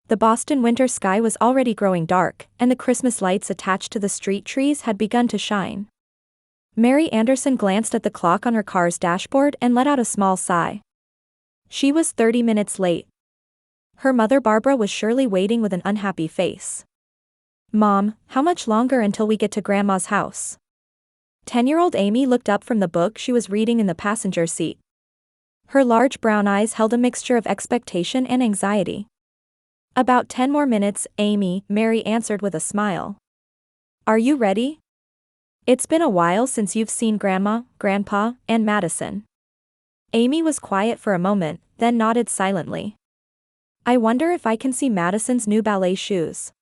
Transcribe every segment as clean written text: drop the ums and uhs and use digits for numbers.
The Boston winter sky was already growing dark, and the Christmas lights attached to the street trees had begun to shine. Mary Anderson glanced at the clock on her car's dashboard and let out a small sigh. She was 30 minutes late. Her mother Barbara was surely waiting with an unhappy face. "Mom, how much longer until we get to Grandma's house?" 10-year-old Amy looked up from the book she was reading in the passenger seat. Her large brown eyes held a mixture of expectation and anxiety. "About 10 more minutes, Amy," Mary answered with a smile. "Are you ready? It's been a while since you've seen Grandma, Grandpa, and Madison." Amy was quiet for a moment, then nodded silently. "I wonder if I can see Madison's new ballet shoes."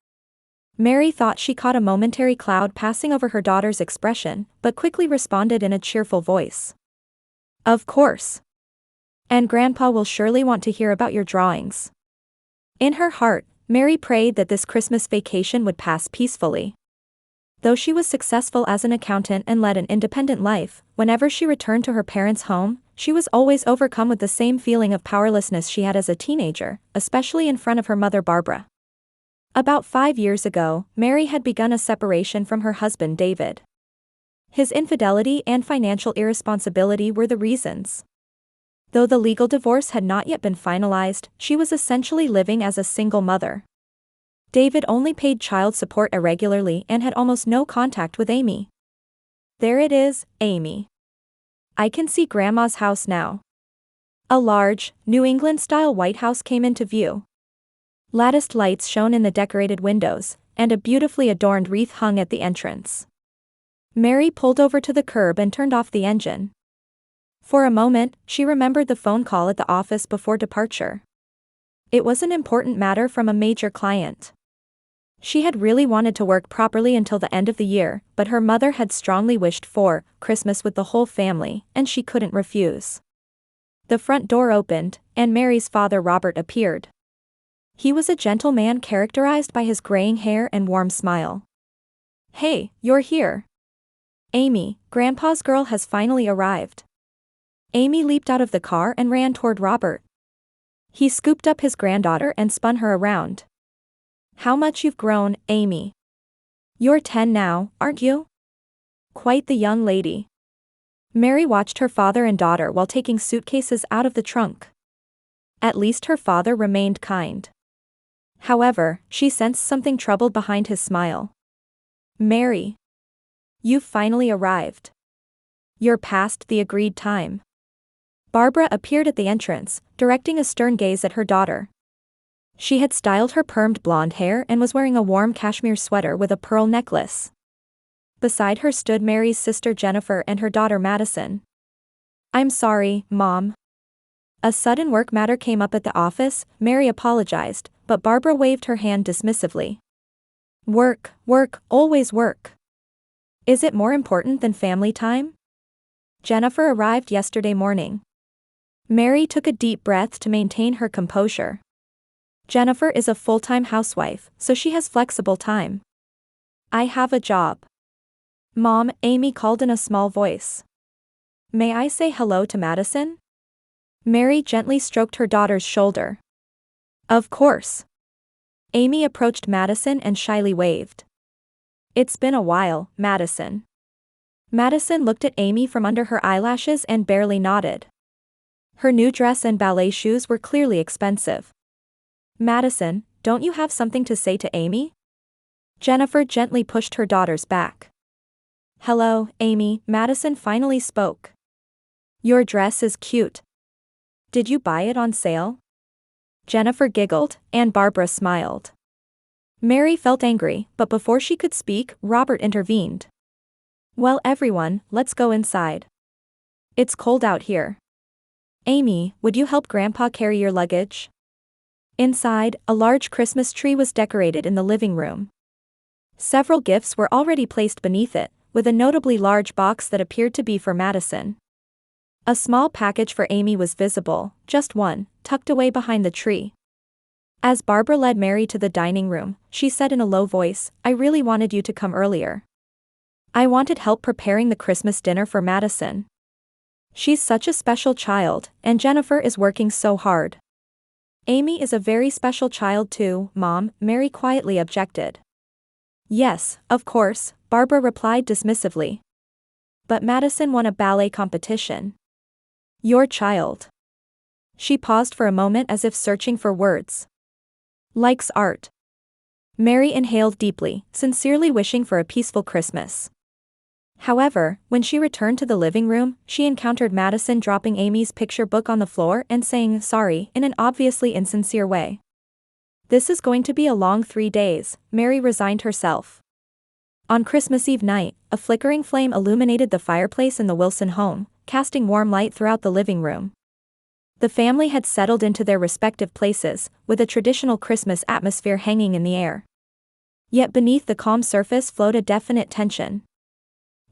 Mary thought she caught a momentary cloud passing over her daughter's expression, but quickly responded in a cheerful voice. "Of course. And Grandpa will surely want to hear about your drawings." In her heart, Mary prayed that this Christmas vacation would pass peacefully. Though she was successful as an accountant and led an independent life, whenever she returned to her parents' home, she was always overcome with the same feeling of powerlessness she had as a teenager, especially in front of her mother Barbara. About 5 years ago, Mary had begun a separation from her husband David. His infidelity and financial irresponsibility were the reasons. Though the legal divorce had not yet been finalized, she was essentially living as a single mother. David only paid child support irregularly and had almost no contact with Amy. "There it is, Amy. I can see Grandma's house now." A large, New England-style White House came into view. Latticed lights shone in the decorated windows, and a beautifully adorned wreath hung at the entrance. Mary pulled over to the curb and turned off the engine. For a moment, she remembered the phone call at the office before departure. It was an important matter from a major client. She had really wanted to work properly until the end of the year, but her mother had strongly wished for Christmas with the whole family, and she couldn't refuse. The front door opened, and Mary's father Robert appeared. He was a gentle man characterized by his graying hair and warm smile. "Hey, you're here. Amy, Grandpa's girl has finally arrived." Amy leaped out of the car and ran toward Robert. He scooped up his granddaughter and spun her around. "How much you've grown, Amy. You're 10 now, aren't you? Quite the young lady." Mary watched her father and daughter while taking suitcases out of the trunk. At least her father remained kind. However, she sensed something troubled behind his smile. "Mary. You've finally arrived. You're past the agreed time." Barbara appeared at the entrance, directing a stern gaze at her daughter. She had styled her permed blonde hair and was wearing a warm cashmere sweater with a pearl necklace. Beside her stood Mary's sister Jennifer and her daughter Madison. "I'm sorry, Mom. A sudden work matter came up at the office," Mary apologized, but Barbara waved her hand dismissively. "Work, work, always work. Is it more important than family time?" Jennifer arrived yesterday morning. Mary took a deep breath to maintain her composure. Jennifer is a full-time housewife, so she has flexible time. "I have a job." "Mom," Amy called in a small voice. "May I say hello to Madison?" Mary gently stroked her daughter's shoulder. "Of course." Amy approached Madison and shyly waved. "It's been a while, Madison." Madison looked at Amy from under her eyelashes and barely nodded. Her new dress and ballet shoes were clearly expensive. "Madison, don't you have something to say to Amy?" Jennifer gently pushed her daughter's back. "Hello, Amy," Madison finally spoke. "Your dress is cute. Did you buy it on sale?" Jennifer giggled, and Barbara smiled. Mary felt angry, but before she could speak, Robert intervened. "Well, everyone, let's go inside. It's cold out here. Amy, would you help Grandpa carry your luggage?" Inside, a large Christmas tree was decorated in the living room. Several gifts were already placed beneath it, with a notably large box that appeared to be for Madison. A small package for Amy was visible, just one, tucked away behind the tree. As Barbara led Mary to the dining room, she said in a low voice, "I really wanted you to come earlier. I wanted help preparing the Christmas dinner for Madison. She's such a special child, and Jennifer is working so hard." Amy is a very special child too, Mom, Mary quietly objected. Yes, of course, Barbara replied dismissively. But Madison won a ballet competition. Your child. She paused for a moment as if searching for words. Likes art. Mary inhaled deeply, sincerely wishing for a peaceful Christmas. However, when she returned to the living room, she encountered Madison dropping Amy's picture book on the floor and saying sorry in an obviously insincere way. This is going to be a long 3 days, Mary resigned herself. On Christmas Eve night, a flickering flame illuminated the fireplace in the Wilson home, casting warm light throughout the living room. The family had settled into their respective places, with a traditional Christmas atmosphere hanging in the air. Yet beneath the calm surface flowed a definite tension.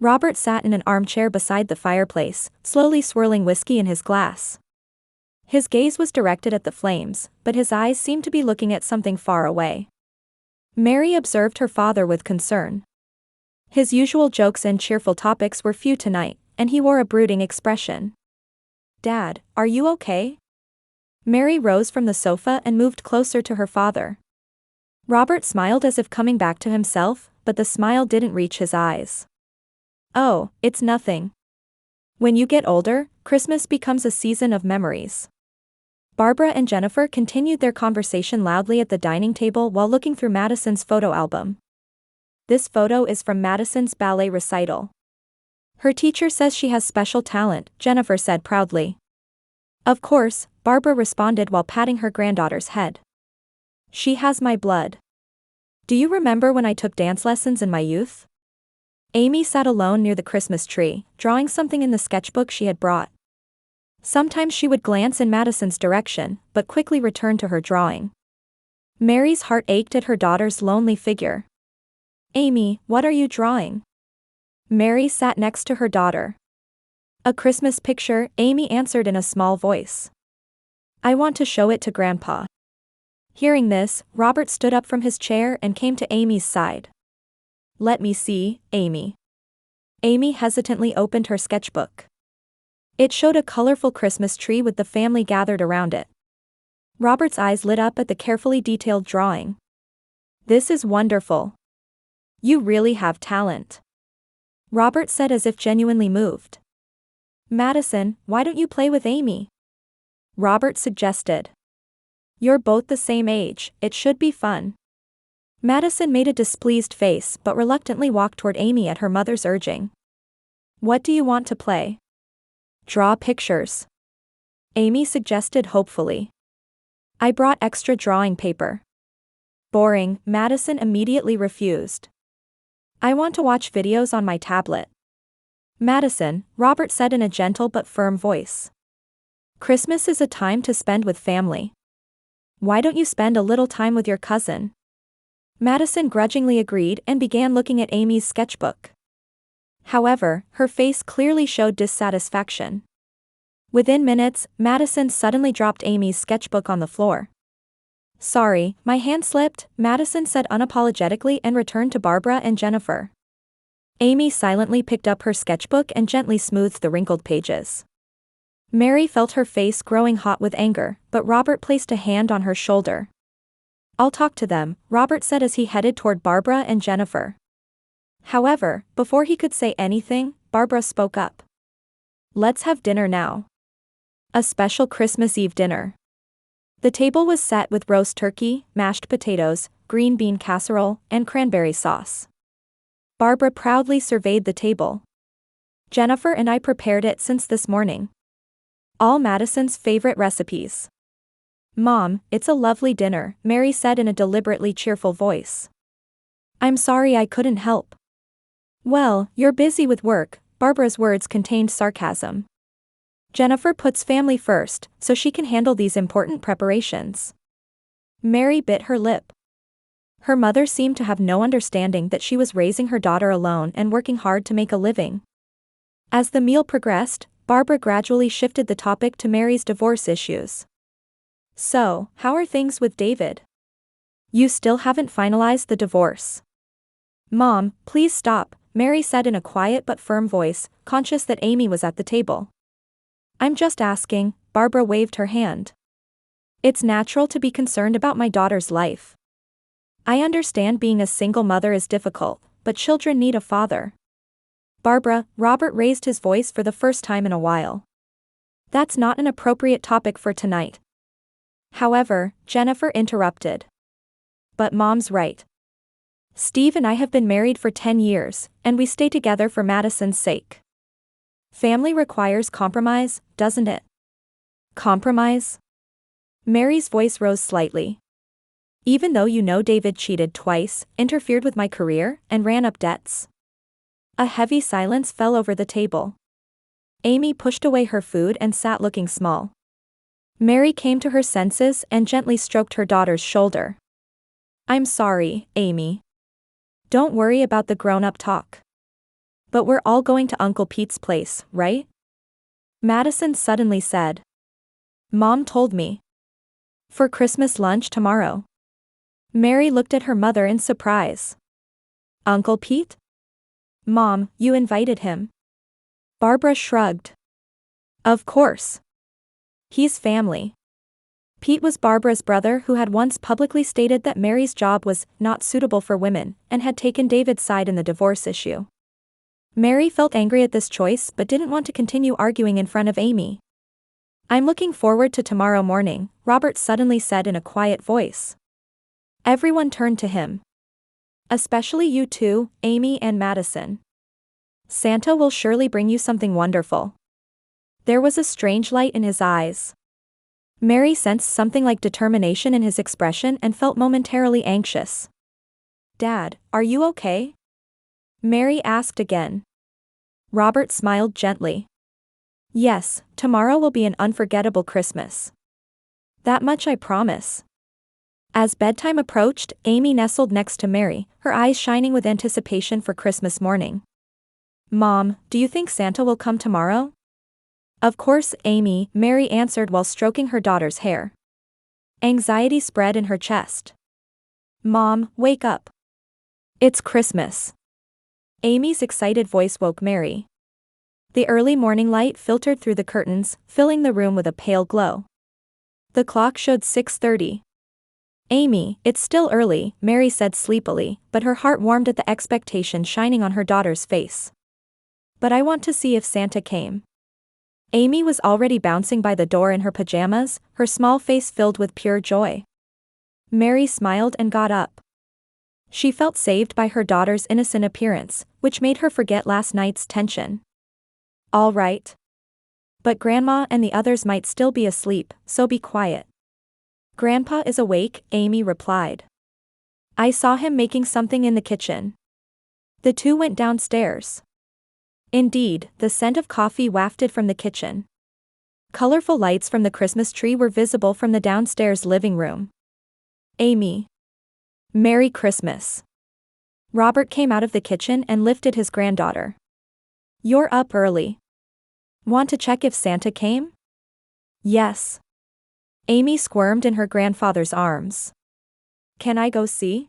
Robert sat in an armchair beside the fireplace, slowly swirling whiskey in his glass. His gaze was directed at the flames, but his eyes seemed to be looking at something far away. Mary observed her father with concern. His usual jokes and cheerful topics were few tonight, and he wore a brooding expression. Dad, are you okay? Mary rose from the sofa and moved closer to her father. Robert smiled as if coming back to himself, but the smile didn't reach his eyes. Oh, it's nothing. When you get older, Christmas becomes a season of memories. Barbara and Jennifer continued their conversation loudly at the dining table while looking through Madison's photo album. This photo is from Madison's ballet recital. Her teacher says she has special talent, Jennifer said proudly. Of course, Barbara responded while patting her granddaughter's head. She has my blood. Do you remember when I took dance lessons in my youth? Amy sat alone near the Christmas tree, drawing something in the sketchbook she had brought. Sometimes she would glance in Madison's direction, but quickly return to her drawing. Mary's heart ached at her daughter's lonely figure. Amy, what are you drawing? Mary sat next to her daughter. A Christmas picture, Amy answered in a small voice. I want to show it to Grandpa. Hearing this, Robert stood up from his chair and came to Amy's side. Let me see, Amy. Amy hesitantly opened her sketchbook. It showed a colorful Christmas tree with the family gathered around it. Robert's eyes lit up at the carefully detailed drawing. This is wonderful. You really have talent. Robert said as if genuinely moved. Madison, why don't you play with Amy? Robert suggested. You're both the same age, it should be fun. Madison made a displeased face but reluctantly walked toward Amy at her mother's urging. What do you want to play? Draw pictures. Amy suggested hopefully. I brought extra drawing paper. Boring, Madison immediately refused. I want to watch videos on my tablet. Madison, Robert said in a gentle but firm voice. Christmas is a time to spend with family. Why don't you spend a little time with your cousin? Madison grudgingly agreed and began looking at Amy's sketchbook. However, her face clearly showed dissatisfaction. Within minutes, Madison suddenly dropped Amy's sketchbook on the floor. Sorry, my hand slipped, Madison said unapologetically and returned to Barbara and Jennifer. Amy silently picked up her sketchbook and gently smoothed the wrinkled pages. Mary felt her face growing hot with anger, but Robert placed a hand on her shoulder. I'll talk to them, Robert said as he headed toward Barbara and Jennifer. However, before he could say anything, Barbara spoke up. Let's have dinner now. A special Christmas Eve dinner. The table was set with roast turkey, mashed potatoes, green bean casserole, and cranberry sauce. Barbara proudly surveyed the table. Jennifer and I prepared it since this morning. All Madison's favorite recipes. Mom, it's a lovely dinner, Mary said in a deliberately cheerful voice. I'm sorry I couldn't help. Well, you're busy with work, Barbara's words contained sarcasm. Jennifer puts family first, so she can handle these important preparations. Mary bit her lip. Her mother seemed to have no understanding that she was raising her daughter alone and working hard to make a living. As the meal progressed, Barbara gradually shifted the topic to Mary's divorce issues. So, how are things with David? You still haven't finalized the divorce. Mom, please stop, Mary said in a quiet but firm voice, conscious that Amy was at the table. I'm just asking, Barbara waved her hand. It's natural to be concerned about my daughter's life. I understand being a single mother is difficult, but children need a father. Barbara, Robert raised his voice for the first time in a while. That's not an appropriate topic for tonight. However, Jennifer interrupted. But Mom's right. Steve and I have been married for 10 years, and we stay together for Madison's sake. Family requires compromise, doesn't it? Compromise? Mary's voice rose slightly. Even though you know David cheated twice, interfered with my career, and ran up debts. A heavy silence fell over the table. Amy pushed away her food and sat looking small. Mary came to her senses and gently stroked her daughter's shoulder. I'm sorry, Amy. Don't worry about the grown-up talk. But we're all going to Uncle Pete's place, right? Madison suddenly said. Mom told me. For Christmas lunch tomorrow. Mary looked at her mother in surprise. Uncle Pete? Mom, you invited him. Barbara shrugged. Of course. He's family. Pete was Barbara's brother who had once publicly stated that Mary's job was not suitable for women and had taken David's side in the divorce issue. Mary felt angry at this choice but didn't want to continue arguing in front of Amy. I'm looking forward to tomorrow morning, Robert suddenly said in a quiet voice. Everyone turned to him. Especially you two, Amy and Madison. Santa will surely bring you something wonderful. There was a strange light in his eyes. Mary sensed something like determination in his expression and felt momentarily anxious. Dad, are you okay? Mary asked again. Robert smiled gently. Yes, tomorrow will be an unforgettable Christmas. That much I promise. As bedtime approached, Amy nestled next to Mary, her eyes shining with anticipation for Christmas morning. Mom, do you think Santa will come tomorrow? Of course, Amy, Mary answered while stroking her daughter's hair. Anxiety spread in her chest. Mom, wake up. It's Christmas. Amy's excited voice woke Mary. The early morning light filtered through the curtains, filling the room with a pale glow. The clock showed 6:30. Amy, it's still early, Mary said sleepily, but her heart warmed at the expectation shining on her daughter's face. But I want to see if Santa came. Amy was already bouncing by the door in her pajamas, her small face filled with pure joy. Mary smiled and got up. She felt saved by her daughter's innocent appearance, which made her forget last night's tension. All right. But Grandma and the others might still be asleep, so be quiet. Grandpa is awake, Amy replied. I saw him making something in the kitchen. The two went downstairs. Indeed, the scent of coffee wafted from the kitchen. Colorful lights from the Christmas tree were visible from the downstairs living room. Amy. Merry Christmas. Robert came out of the kitchen and lifted his granddaughter. You're up early. Want to check if Santa came? Yes. Amy squirmed in her grandfather's arms. Can I go see?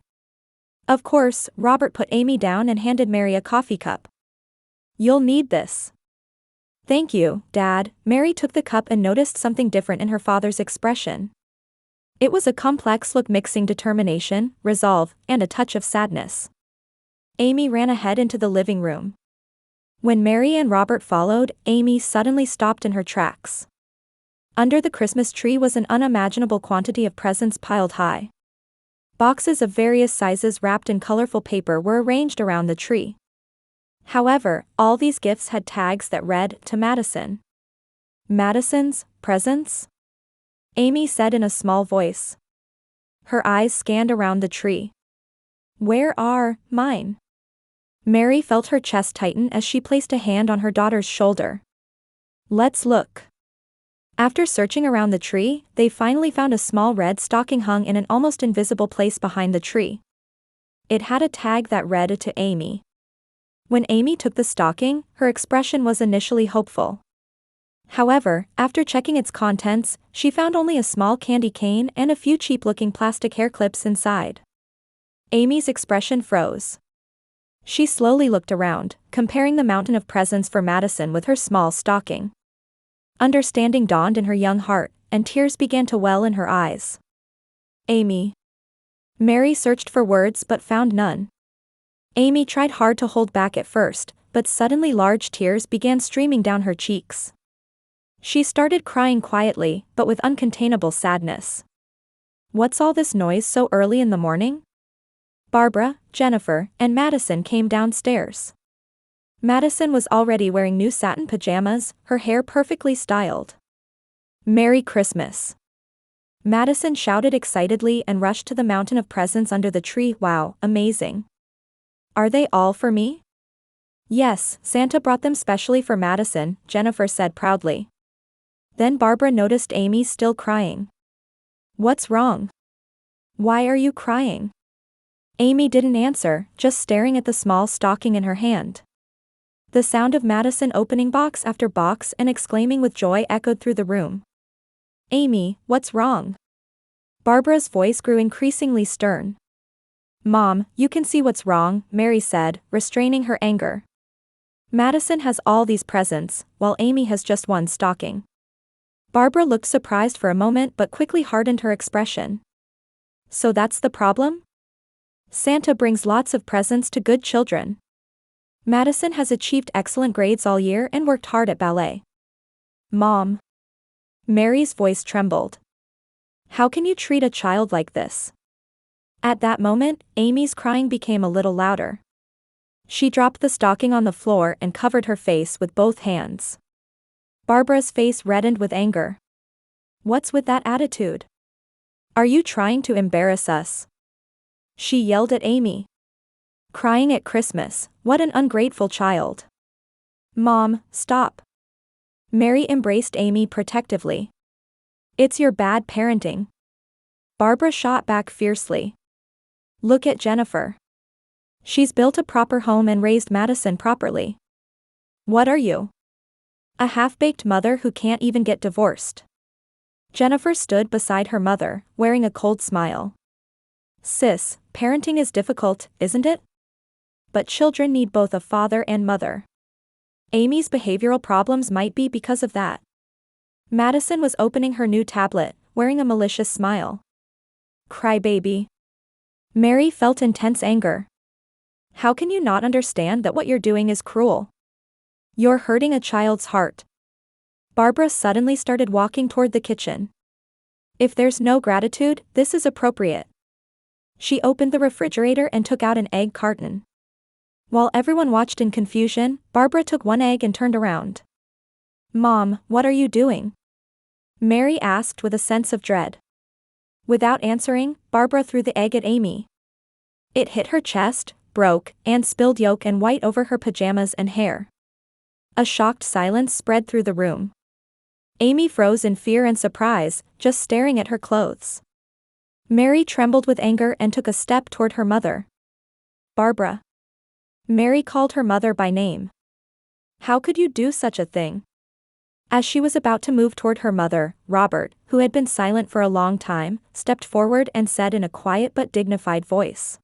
Of course, Robert put Amy down and handed Mary a coffee cup. You'll need this. Thank you, Dad. Mary took the cup and noticed something different in her father's expression. It was a complex look mixing determination, resolve, and a touch of sadness. Amy ran ahead into the living room. When Mary and Robert followed, Amy suddenly stopped in her tracks. Under the Christmas tree was an unimaginable quantity of presents piled high. Boxes of various sizes wrapped in colorful paper were arranged around the tree. However, all these gifts had tags that read, "To Madison." Madison's presents? Amy said in a small voice. Her eyes scanned around the tree. Where are mine? Mary felt her chest tighten as she placed a hand on her daughter's shoulder. Let's look. After searching around the tree, they finally found a small red stocking hung in an almost invisible place behind the tree. It had a tag that read, "To Amy." When Amy took the stocking, her expression was initially hopeful. However, after checking its contents, she found only a small candy cane and a few cheap-looking plastic hair clips inside. Amy's expression froze. She slowly looked around, comparing the mountain of presents for Madison with her small stocking. Understanding dawned in her young heart, and tears began to well in her eyes. Amy. Mary searched for words but found none. Amy tried hard to hold back at first, but suddenly large tears began streaming down her cheeks. She started crying quietly, but with uncontainable sadness. What's all this noise so early in the morning? Barbara, Jennifer, and Madison came downstairs. Madison was already wearing new satin pajamas, her hair perfectly styled. Merry Christmas! Madison shouted excitedly and rushed to the mountain of presents under the tree. Wow, amazing! Are they all for me? Yes, Santa brought them specially for Madison, Jennifer said proudly. Then Barbara noticed Amy still crying. What's wrong? Why are you crying? Amy didn't answer, just staring at the small stocking in her hand. The sound of Madison opening box after box and exclaiming with joy echoed through the room. Amy, what's wrong? Barbara's voice grew increasingly stern. Mom, you can see what's wrong, Mary said, restraining her anger. Madison has all these presents, while Amy has just one stocking. Barbara looked surprised for a moment but quickly hardened her expression. So that's the problem? Santa brings lots of presents to good children. Madison has achieved excellent grades all year and worked hard at ballet. Mom. Mary's voice trembled. How can you treat a child like this? At that moment, Amy's crying became a little louder. She dropped the stocking on the floor and covered her face with both hands. Barbara's face reddened with anger. What's with that attitude? Are you trying to embarrass us? She yelled at Amy. Crying at Christmas, what an ungrateful child. Mom, stop. Mary embraced Amy protectively. It's your bad parenting. Barbara shot back fiercely. Look at Jennifer. She's built a proper home and raised Madison properly. What are you? A half-baked mother who can't even get divorced. Jennifer stood beside her mother, wearing a cold smile. Sis, parenting is difficult, isn't it? But children need both a father and mother. Amy's behavioral problems might be because of that. Madison was opening her new tablet, wearing a malicious smile. Crybaby. Mary felt intense anger. How can you not understand that what you're doing is cruel? You're hurting a child's heart. Barbara suddenly started walking toward the kitchen. If there's no gratitude, this is appropriate. She opened the refrigerator and took out an egg carton. While everyone watched in confusion, Barbara took one egg and turned around. Mom, what are you doing? Mary asked with a sense of dread. Without answering, Barbara threw the egg at Amy. It hit her chest, broke, and spilled yolk and white over her pajamas and hair. A shocked silence spread through the room. Amy froze in fear and surprise, just staring at her clothes. Mary trembled with anger and took a step toward her mother. Barbara. Mary called her mother by name. How could you do such a thing? As she was about to move toward her mother, Robert, who had been silent for a long time, stepped forward and said in a quiet but dignified voice.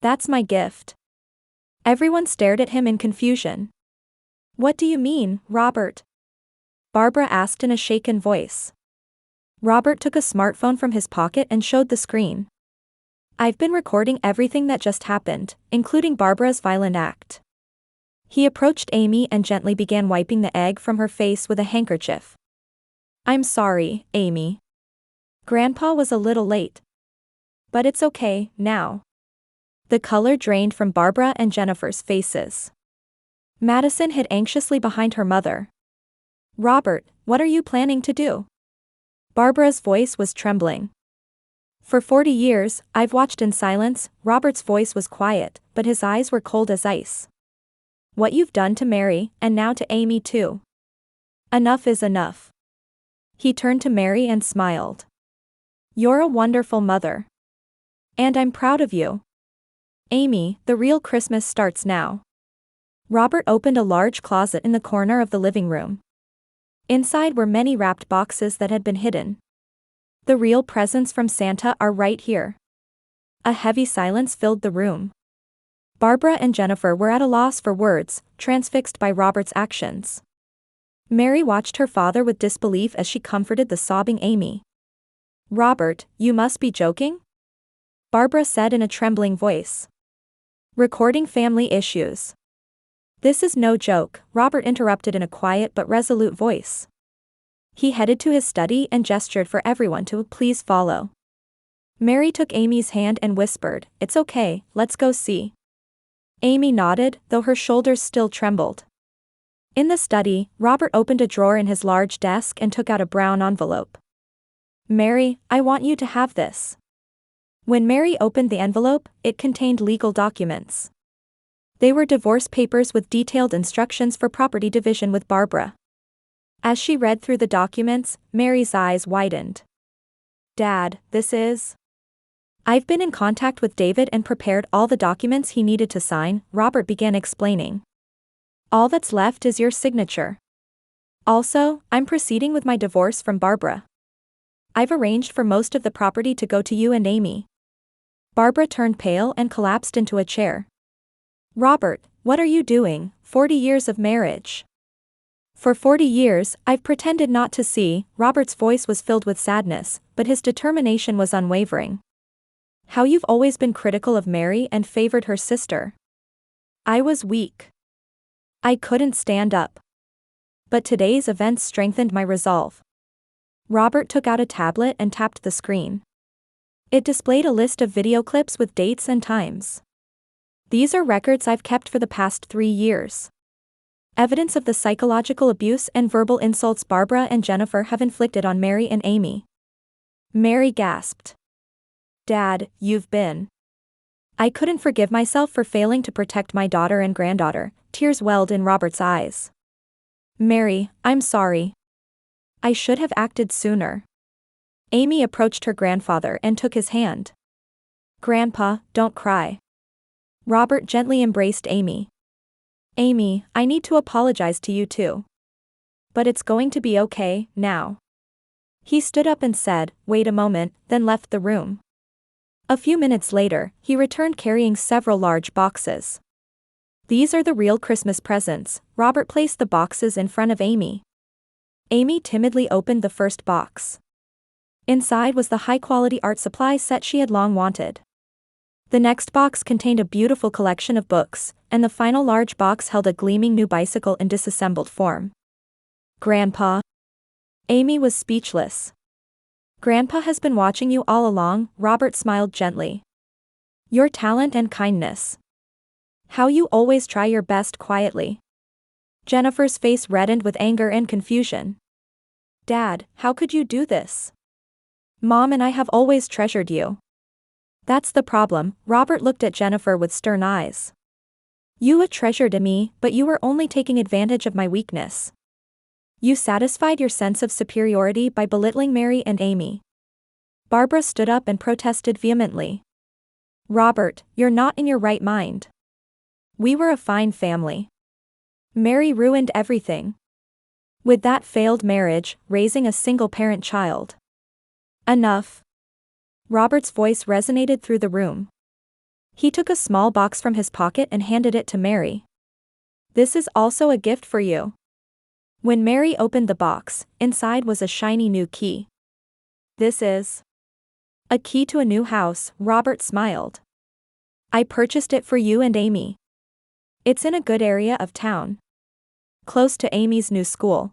That's my gift. Everyone stared at him in confusion. What do you mean, Robert? Barbara asked in a shaken voice. Robert took a smartphone from his pocket and showed the screen. I've been recording everything that just happened, including Barbara's violent act. He approached Amy and gently began wiping the egg from her face with a handkerchief. I'm sorry, Amy. Grandpa was a little late. But it's okay, now. The color drained from Barbara and Jennifer's faces. Madison hid anxiously behind her mother. Robert, what are you planning to do? Barbara's voice was trembling. For 40 years, I've watched in silence. Robert's voice was quiet, but his eyes were cold as ice. What you've done to Mary, and now to Amy too. Enough is enough. He turned to Mary and smiled. You're a wonderful mother. And I'm proud of you. Amy, the real Christmas starts now. Robert opened a large closet in the corner of the living room. Inside were many wrapped boxes that had been hidden. The real presents from Santa are right here. A heavy silence filled the room. Barbara and Jennifer were at a loss for words, transfixed by Robert's actions. Mary watched her father with disbelief as she comforted the sobbing Amy. "Robert, you must be joking?" Barbara said in a trembling voice. "Recording family issues." "This is no joke," Robert interrupted in a quiet but resolute voice. He headed to his study and gestured for everyone to please follow. Mary took Amy's hand and whispered, "It's okay, let's go see." Amy nodded, though her shoulders still trembled. In the study, Robert opened a drawer in his large desk and took out a brown envelope. "Mary, I want you to have this." When Mary opened the envelope, it contained legal documents. They were divorce papers with detailed instructions for property division with Barbara. As she read through the documents, Mary's eyes widened. "Dad, this is..." "I've been in contact with David and prepared all the documents he needed to sign," Robert began explaining. "All that's left is your signature. Also, I'm proceeding with my divorce from Barbara. I've arranged for most of the property to go to you and Amy." Barbara turned pale and collapsed into a chair. "Robert, what are you doing? 40 years of marriage." "For 40 years, I've pretended not to see." Robert's voice was filled with sadness, but his determination was unwavering. "How you've always been critical of Mary and favored her sister." "I was weak. I couldn't stand up. But today's events strengthened my resolve." Robert took out a tablet and tapped the screen. It displayed a list of video clips with dates and times. "These are records I've kept for the past 3 years. Evidence of the psychological abuse and verbal insults Barbara and Jennifer have inflicted on Mary and Amy." Mary gasped. "Dad, you've been..." "I couldn't forgive myself for failing to protect my daughter and granddaughter." Tears welled in Robert's eyes. "Mary, I'm sorry. I should have acted sooner." Amy approached her grandfather and took his hand. "Grandpa, don't cry." Robert gently embraced Amy. "Amy, I need to apologize to you too. But it's going to be okay, now." He stood up and said, "Wait a moment," then left the room. A few minutes later, he returned carrying several large boxes. "These are the real Christmas presents." Robert placed the boxes in front of Amy. Amy timidly opened the first box. Inside was the high-quality art supply set she had long wanted. The next box contained a beautiful collection of books, and the final large box held a gleaming new bicycle in disassembled form. "Grandpa." Amy was speechless. "Grandpa has been watching you all along," Robert smiled gently. "Your talent and kindness. How you always try your best quietly." Jennifer's face reddened with anger and confusion. "Dad, how could you do this? Mom and I have always treasured you." "That's the problem." Robert looked at Jennifer with stern eyes. "You treasured me, but you were only taking advantage of my weakness. You satisfied your sense of superiority by belittling Mary and Amy." Barbara stood up and protested vehemently. "Robert, you're not in your right mind. We were a fine family. Mary ruined everything. With that failed marriage, raising a single-parent child." "Enough." Robert's voice resonated through the room. He took a small box from his pocket and handed it to Mary. "This is also a gift for you." When Mary opened the box, inside was a shiny new key. "This is..." "A key to a new house," Robert smiled. "I purchased it for you and Amy. It's in a good area of town. Close to Amy's new school.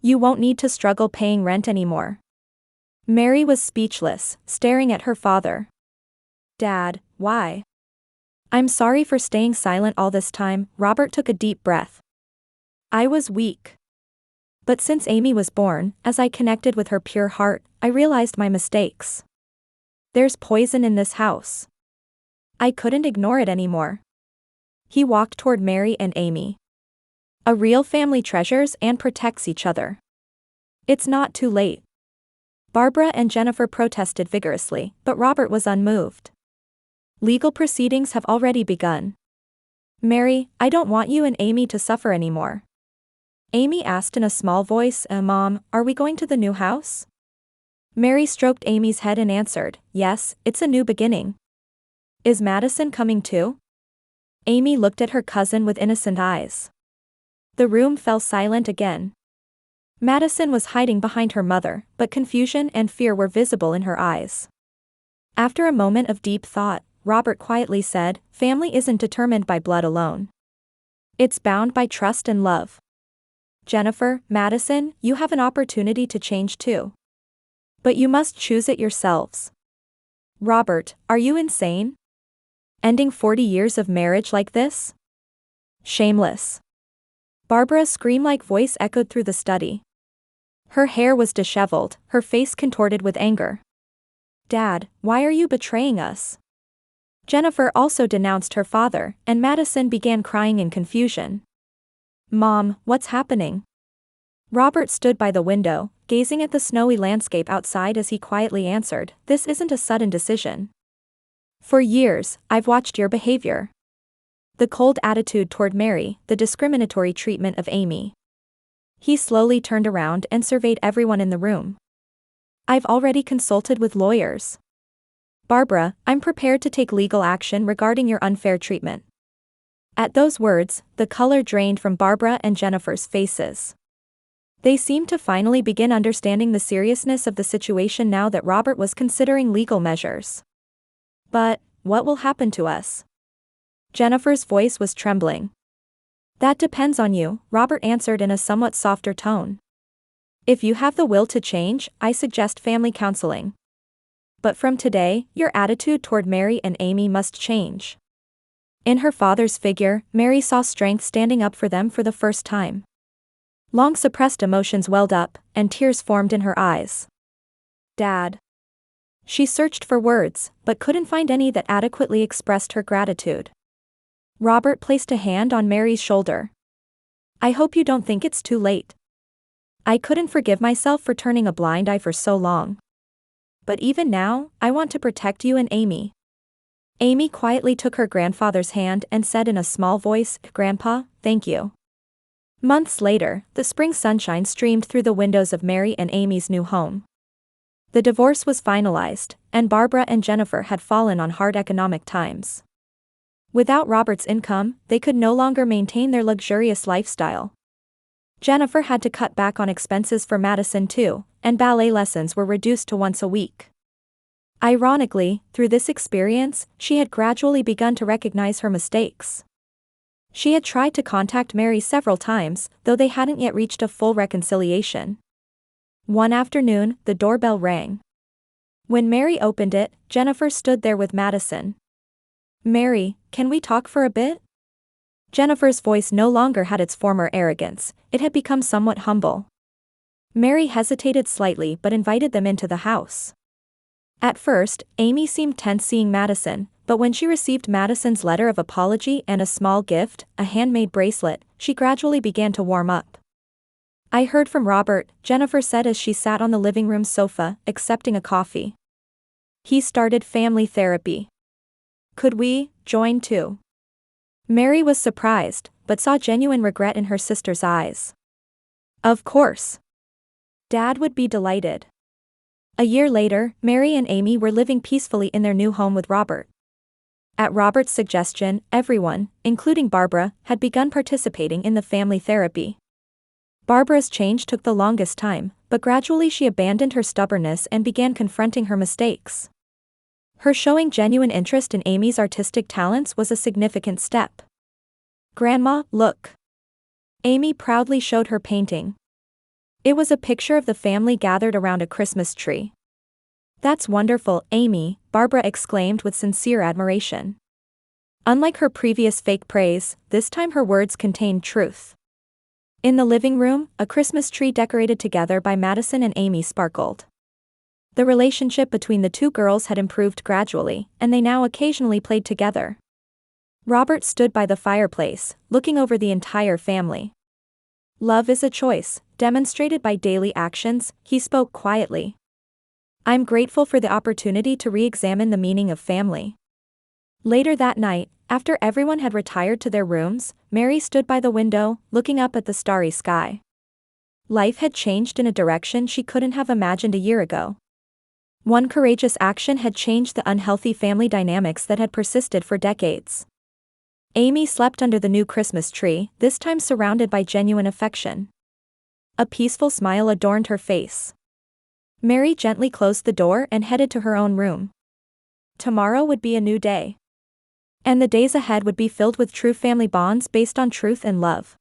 You won't need to struggle paying rent anymore." Mary was speechless, staring at her father. "Dad, why?" "I'm sorry for staying silent all this time." Robert took a deep breath. "I was weak. But since Amy was born, as I connected with her pure heart, I realized my mistakes. There's poison in this house. I couldn't ignore it anymore." He walked toward Mary and Amy. "A real family treasures and protects each other. It's not too late." Barbara and Jennifer protested vigorously, but Robert was unmoved. "Legal proceedings have already begun. Mary, I don't want you and Amy to suffer anymore." Amy asked in a small voice, "Mom, are we going to the new house?" Mary stroked Amy's head and answered, "Yes, it's a new beginning." "Is Madison coming too?" Amy looked at her cousin with innocent eyes. The room fell silent again. Madison was hiding behind her mother, but confusion and fear were visible in her eyes. After a moment of deep thought, Robert quietly said, "Family isn't determined by blood alone. It's bound by trust and love. Jennifer, Madison, you have an opportunity to change too. But you must choose it yourselves." "Robert, are you insane? Ending 40 years of marriage like this? Shameless." Barbara's scream-like voice echoed through the study. Her hair was disheveled, her face contorted with anger. "Dad, why are you betraying us?" Jennifer also denounced her father, and Madison began crying in confusion. "Mom, what's happening?" Robert stood by the window, gazing at the snowy landscape outside as he quietly answered, "This isn't a sudden decision. For years, I've watched your behavior. The cold attitude toward Mary, the discriminatory treatment of Amy." He slowly turned around and surveyed everyone in the room. "I've already consulted with lawyers. Barbara, I'm prepared to take legal action regarding your unfair treatment." At those words, the color drained from Barbara and Jennifer's faces. They seemed to finally begin understanding the seriousness of the situation now that Robert was considering legal measures. "But, what will happen to us?" Jennifer's voice was trembling. "That depends on you," Robert answered in a somewhat softer tone. "If you have the will to change, I suggest family counseling. But from today, your attitude toward Mary and Amy must change." In her father's figure, Mary saw strength standing up for them for the first time. Long-suppressed emotions welled up, and tears formed in her eyes. "Dad." She searched for words, but couldn't find any that adequately expressed her gratitude. Robert placed a hand on Mary's shoulder. "I hope you don't think it's too late. I couldn't forgive myself for turning a blind eye for so long. But even now, I want to protect you and Amy." Amy quietly took her grandfather's hand and said in a small voice, "Grandpa, thank you." Months later, the spring sunshine streamed through the windows of Mary and Amy's new home. The divorce was finalized, and Barbara and Jennifer had fallen on hard economic times. Without Robert's income, they could no longer maintain their luxurious lifestyle. Jennifer had to cut back on expenses for Madison too, and ballet lessons were reduced to once a week. Ironically, through this experience, she had gradually begun to recognize her mistakes. She had tried to contact Mary several times, though they hadn't yet reached a full reconciliation. One afternoon, the doorbell rang. When Mary opened it, Jennifer stood there with Madison. "Mary, can we talk for a bit?" Jennifer's voice no longer had its former arrogance, it had become somewhat humble. Mary hesitated slightly but invited them into the house. At first, Amy seemed tense seeing Madison, but when she received Madison's letter of apology and a small gift, a handmade bracelet, she gradually began to warm up. "I heard from Robert," Jennifer said as she sat on the living room sofa, accepting a coffee. "He started family therapy. Could we join too?" Mary was surprised, but saw genuine regret in her sister's eyes. "Of course. Dad would be delighted." A year later, Mary and Amy were living peacefully in their new home with Robert. At Robert's suggestion, everyone, including Barbara, had begun participating in the family therapy. Barbara's change took the longest time, but gradually she abandoned her stubbornness and began confronting her mistakes. Her showing genuine interest in Amy's artistic talents was a significant step. "Grandma, look." Amy proudly showed her painting. It was a picture of the family gathered around a Christmas tree. "That's wonderful, Amy," Barbara exclaimed with sincere admiration. Unlike her previous fake praise, this time her words contained truth. In the living room, a Christmas tree decorated together by Madison and Amy sparkled. The relationship between the two girls had improved gradually, and they now occasionally played together. Robert stood by the fireplace, looking over the entire family. "Love is a choice, demonstrated by daily actions," he spoke quietly. "I'm grateful for the opportunity to re-examine the meaning of family." Later that night, after everyone had retired to their rooms, Mary stood by the window, looking up at the starry sky. Life had changed in a direction she couldn't have imagined a year ago. One courageous action had changed the unhealthy family dynamics that had persisted for decades. Amy slept under the new Christmas tree, this time surrounded by genuine affection. A peaceful smile adorned her face. Mary gently closed the door and headed to her own room. Tomorrow would be a new day. And the days ahead would be filled with true family bonds based on truth and love.